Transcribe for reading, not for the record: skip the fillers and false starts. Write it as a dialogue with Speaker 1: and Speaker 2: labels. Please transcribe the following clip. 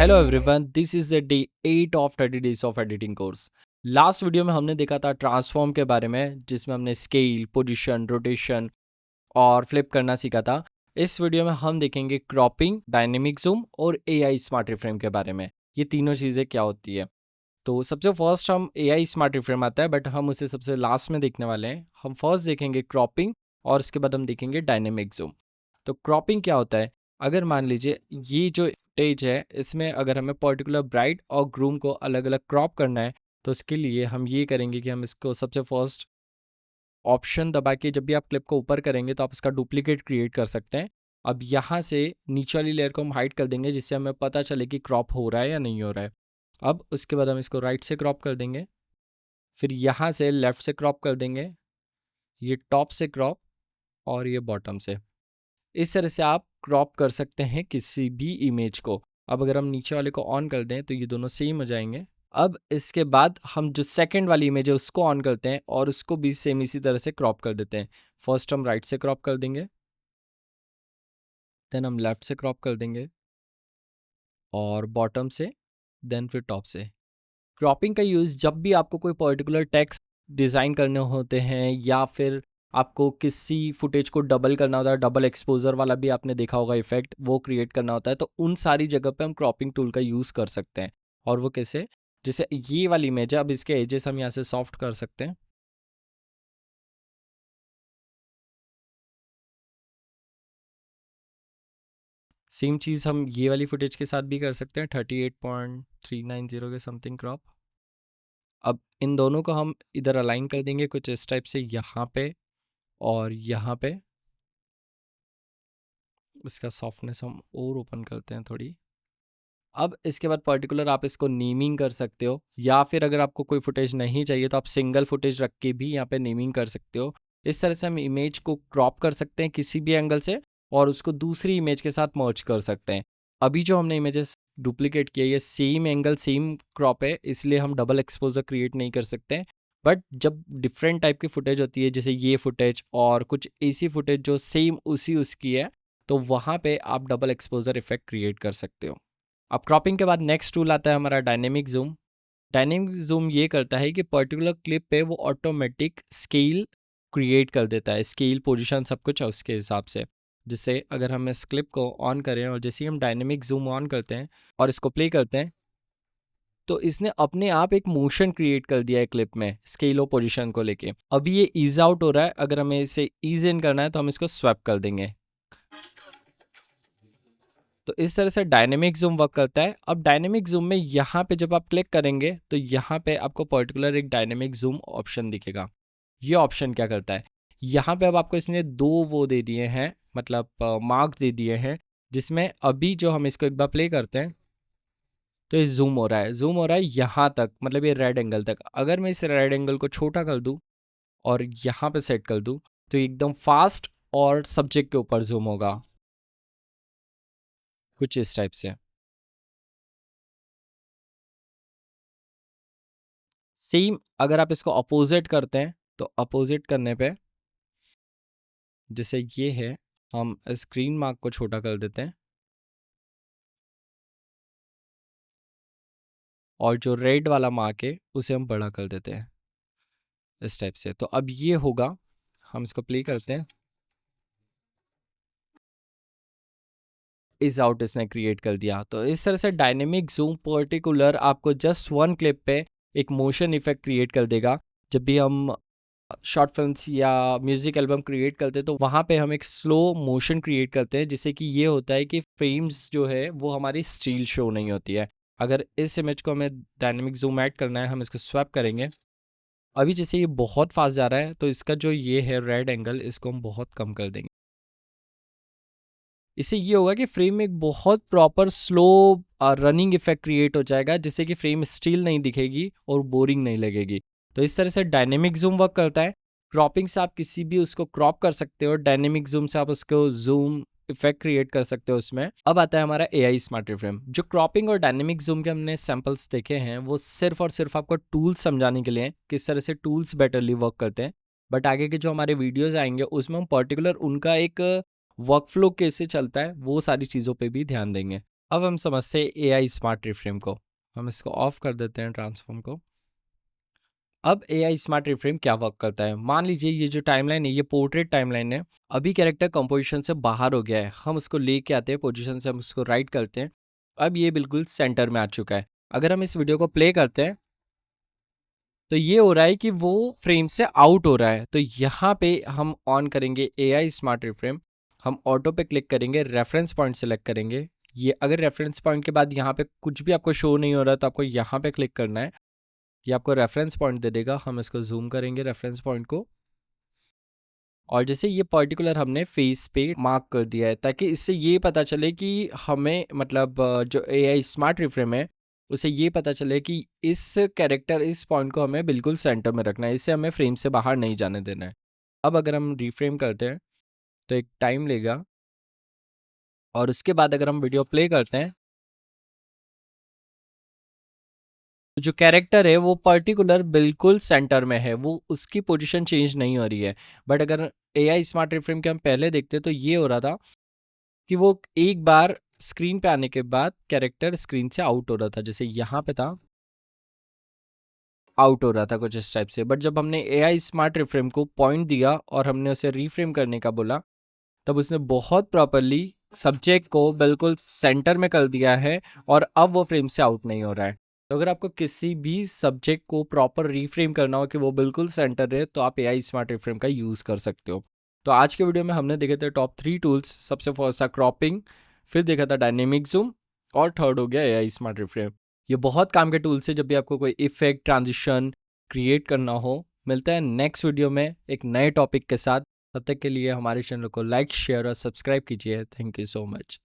Speaker 1: Hello everyone, this is the day 8 of 30 days of editing course. Last video में हमने देखा था transform के बारे में, जिसमें हमने स्केल, पोजीशन, रोटेशन और फ्लिप करना सीखा था। इस वीडियो में हम देखेंगे क्रॉपिंग, डायनेमिक जूम और एआई स्मार्ट रिफ्रेम के बारे में। ये तीनों चीज़ें क्या होती है। तो सबसे फर्स्ट हम एआई स्मार्ट रिफ्रेम आता है, बट हम उसे सबसे लास्ट में देखने वाले हैं। हम फर्स्ट देखेंगे क्रॉपिंग और उसके बाद हम देखेंगे डायनेमिक जूम। तो क्रॉपिंग क्या होता है? अगर मान लीजिए ये जो फुटेज है, इसमें अगर हमें पर्टिकुलर ब्राइड और ग्रूम को अलग अलग क्रॉप करना है, तो उसके लिए हम ये करेंगे कि हम इसको सबसे फर्स्ट ऑप्शन दबा के जब भी आप क्लिप को ऊपर करेंगे तो आप इसका डुप्लीकेट क्रिएट कर सकते हैं। अब यहाँ से नीचे वाली लेयर को हम हाइड कर देंगे, जिससे हमें पता चले कि क्रॉप हो रहा है या नहीं हो रहा है। अब उसके बाद हम इसको राइट से क्रॉप कर देंगे, फिर यहाँ से लेफ़्ट से क्रॉप कर देंगे, ये टॉप से क्रॉप और ये बॉटम से। इस तरह से आप क्रॉप कर सकते हैं किसी भी इमेज को। अब अगर हम नीचे वाले को ऑन कर दें तो ये दोनों सेम हो जाएंगे। अब इसके बाद हम जो सेकंड वाली इमेज है उसको ऑन करते हैं और उसको भी सेम इसी तरह से क्रॉप कर देते हैं। फर्स्ट हम राइट से क्रॉप कर देंगे, देन हम लेफ़्ट से क्रॉप कर देंगे और बॉटम से, देन फिर टॉप से। क्रॉपिंग का यूज़ जब भी आपको कोई पर्टिकुलर टेक्स्ट डिज़ाइन करने होते हैं या फिर आपको किसी फुटेज को डबल करना होता है, डबल एक्सपोजर वाला भी आपने देखा होगा इफेक्ट, वो क्रिएट करना होता है, तो उन सारी जगह पे हम क्रॉपिंग टूल का यूज़ कर सकते हैं। और वो कैसे? जैसे ये वाली इमेज है, अब इसके एजेस हम यहाँ से सॉफ्ट कर सकते हैं। सेम चीज़ हम ये वाली फुटेज के साथ भी कर सकते हैं, 38.390 के समथिंग क्रॉप। अब इन दोनों को हम इधर अलाइन कर देंगे कुछ इस टाइप से, यहाँ पे और यहाँ पे। इसका सॉफ्टनेस हम और ओपन करते हैं थोड़ी। अब इसके बाद पर्टिकुलर आप इसको नेमिंग कर सकते हो, या फिर अगर आपको कोई फुटेज नहीं चाहिए तो आप सिंगल फुटेज रख के भी यहाँ पे नेमिंग कर सकते हो। इस तरह से हम इमेज को क्रॉप कर सकते हैं किसी भी एंगल से और उसको दूसरी इमेज के साथ मर्ज कर सकते हैं। अभी जो हमने इमेजेस डुप्लीकेट किया, ये सेम एंगल सेम क्रॉप है, इसलिए हम डबल एक्सपोजर क्रिएट नहीं कर सकते। बट जब डिफरेंट टाइप की फुटेज होती है, जैसे ये फुटेज और कुछ ऐसी फुटेज जो सेम उसी उसकी है, तो वहाँ पे आप डबल एक्सपोजर इफेक्ट क्रिएट कर सकते हो। अब क्रॉपिंग के बाद नेक्स्ट टूल आता है हमारा डायनेमिक जूम। डायनेमिक जूम ये करता है कि पर्टिकुलर क्लिप पे वो ऑटोमेटिक स्केल क्रिएट कर देता है, स्केल, पोजीशन, सब कुछ है उसके हिसाब से। जिससे अगर हम इस क्लिप को ऑन करें और जैसे ही हम डायनेमिक जूम ऑन करते हैं और इसको प्ले करते हैं, तो इसने अपने आप एक मोशन क्रिएट कर दिया है क्लिप में स्केल और पोजीशन को लेके। अभी ये ईज आउट हो रहा है, अगर हमें इसे ईज इन करना है तो हम इसको स्वैप कर देंगे। तो इस तरह से डायनेमिक जूम वर्क करता है। अब डायनेमिक जूम में यहाँ पे जब आप क्लिक करेंगे तो यहाँ पे आपको पर्टिकुलर एक डायनेमिक जूम ऑप्शन दिखेगा। ये ऑप्शन क्या करता है? यहाँ पे अब आपको इसने दो वो दे दिए हैं, मतलब मार्क्स दे दिए हैं, जिसमें अभी जो हम इसको एक बार प्ले करते हैं तो ये जूम हो रहा है, जूम हो रहा है यहाँ तक, मतलब ये रेड एंगल तक। अगर मैं इस रेड एंगल को छोटा कर दूँ और यहाँ पे सेट कर दूँ तो एकदम फास्ट और सब्जेक्ट के ऊपर जूम होगा, कुछ इस टाइप से। सेम अगर आप इसको अपोजिट करते हैं तो अपोजिट करने पे जैसे ये है, हम स्क्रीन मार्क को छोटा कर देते हैं और जो रेड वाला मार्क है उसे हम बड़ा कर देते हैं इस टाइप से। तो अब ये होगा, हम इसको प्ले करते हैं, इस आउट इसने क्रिएट कर दिया। तो इस तरह से डायनेमिक जूम पर्टिकुलर आपको जस्ट वन क्लिप पे एक मोशन इफेक्ट क्रिएट कर देगा। जब भी हम शॉर्ट फिल्म्स या म्यूज़िक एल्बम क्रिएट करते हैं तो वहाँ पे हम एक स्लो मोशन क्रिएट करते हैं, जिससे कि ये होता है कि फ्रेम्स जो है वो हमारी स्टील शो नहीं होती है। अगर इस इमेज को हमें डायनेमिक जूम ऐड करना है, हम इसको स्वैप करेंगे। अभी जैसे ये बहुत फास्ट जा रहा है तो इसका जो ये है रेड एंगल, इसको हम बहुत कम कर देंगे। इससे ये होगा कि फ्रेम में एक बहुत proper slow running effect create हो जाएगा, जिससे कि फ्रेम स्टील नहीं दिखेगी और बोरिंग नहीं लगेगी। तो इस तरह से डायनेमिक जूम वर्क करता है। क्रॉपिंग से आप किसी भी उसको क्रॉप कर सकते हो, डायनेमिक जूम से आप उसको जूम इफेक्ट क्रिएट कर सकते हो उसमें। अब आता है हमारा एआई स्मार्ट रिफ्रेम। जो क्रॉपिंग और डायनेमिक जूम के हमने सैंपल्स देखे हैं वो सिर्फ और सिर्फ आपको टूल्स समझाने के लिए हैं, किस तरह से टूल्स बेटरली वर्क करते हैं। बट आगे के जो हमारे वीडियोस आएंगे उसमें हम पर्टिकुलर उनका एक वर्कफ्लो कैसे चलता है वो सारी चीज़ों पे भी ध्यान देंगे। अब हम समझते हैं एआई स्मार्ट रिफ्रेम को। हम इसको ऑफ कर देते हैं ट्रांसफॉर्म को। अब एआई स्मार्ट रिफ्रेम क्या वर्क करता है, मान लीजिए ये जो टाइमलाइन है ये पोर्ट्रेट टाइमलाइन है। अभी कैरेक्टर कंपोजिशन से बाहर हो गया है, हम उसको लेके आते हैं पोजीशन से, हम उसको राइट करते हैं। अब ये बिल्कुल सेंटर में आ चुका है। अगर हम इस वीडियो को प्ले करते हैं तो ये हो रहा है कि वो फ्रेम से आउट हो रहा है। तो यहाँ पे हम ऑन करेंगे एआई स्मार्ट रिफ्रेम। हम ऑटो पे क्लिक करेंगे, रेफरेंस पॉइंट सेलेक्ट करेंगे। ये अगर रेफरेंस पॉइंट के बाद यहाँ पे कुछ भी आपको शो नहीं हो रहा तो आपको यहाँ पे क्लिक करना है। ये आपको रेफरेंस पॉइंट दे देगा। हम इसको जूम करेंगे रेफरेंस पॉइंट को, और जैसे ये पर्टिकुलर हमने फेस पे मार्क कर दिया है, ताकि इससे ये पता चले कि हमें मतलब जो एआई स्मार्ट रिफ्रेम है उसे ये पता चले कि इस कैरेक्टर इस पॉइंट को हमें बिल्कुल सेंटर में रखना है, इसे हमें फ्रेम से बाहर नहीं जाने देना है। अब अगर हम रिफ्रेम करते हैं तो एक टाइम लेगा, और उसके बाद अगर हम वीडियो प्ले करते हैं तो जो कैरेक्टर है वो पर्टिकुलर बिल्कुल सेंटर में है, वो उसकी पोजीशन चेंज नहीं हो रही है। बट अगर एआई स्मार्ट रिफ्रेम के हम पहले देखते तो ये हो रहा था कि वो एक बार स्क्रीन पे आने के बाद कैरेक्टर स्क्रीन से आउट हो रहा था, जैसे यहाँ पे था, आउट हो रहा था कुछ इस टाइप से। बट जब हमने एआई स्मार्ट रिफ्रेम को पॉइंट दिया और हमने उसे रीफ्रेम करने का बोला, तब उसने बहुत प्रॉपरली सब्जेक्ट को बिल्कुल सेंटर में कर दिया है, और अब वो फ्रेम से आउट नहीं हो रहा है। तो अगर आपको किसी भी सब्जेक्ट को प्रॉपर रीफ्रेम करना हो कि वो बिल्कुल सेंटर रहे, तो आप एआई स्मार्ट रिफ्रेम का यूज़ कर सकते हो। तो आज के वीडियो में हमने देखे थे टॉप 3 टूल्स। सबसे फर्स्ट था क्रॉपिंग, फिर देखा था डायनेमिक जूम, और थर्ड हो गया एआई स्मार्ट रिफ्रेम। ये बहुत काम के टूल्स है जब भी आपको कोई इफेक्ट ट्रांजिशन क्रिएट करना हो। मिलता है नेक्स्ट वीडियो में एक नए टॉपिक के साथ। तब तक के लिए हमारे चैनल को लाइक, शेयर और सब्सक्राइब कीजिए। Thank you so much.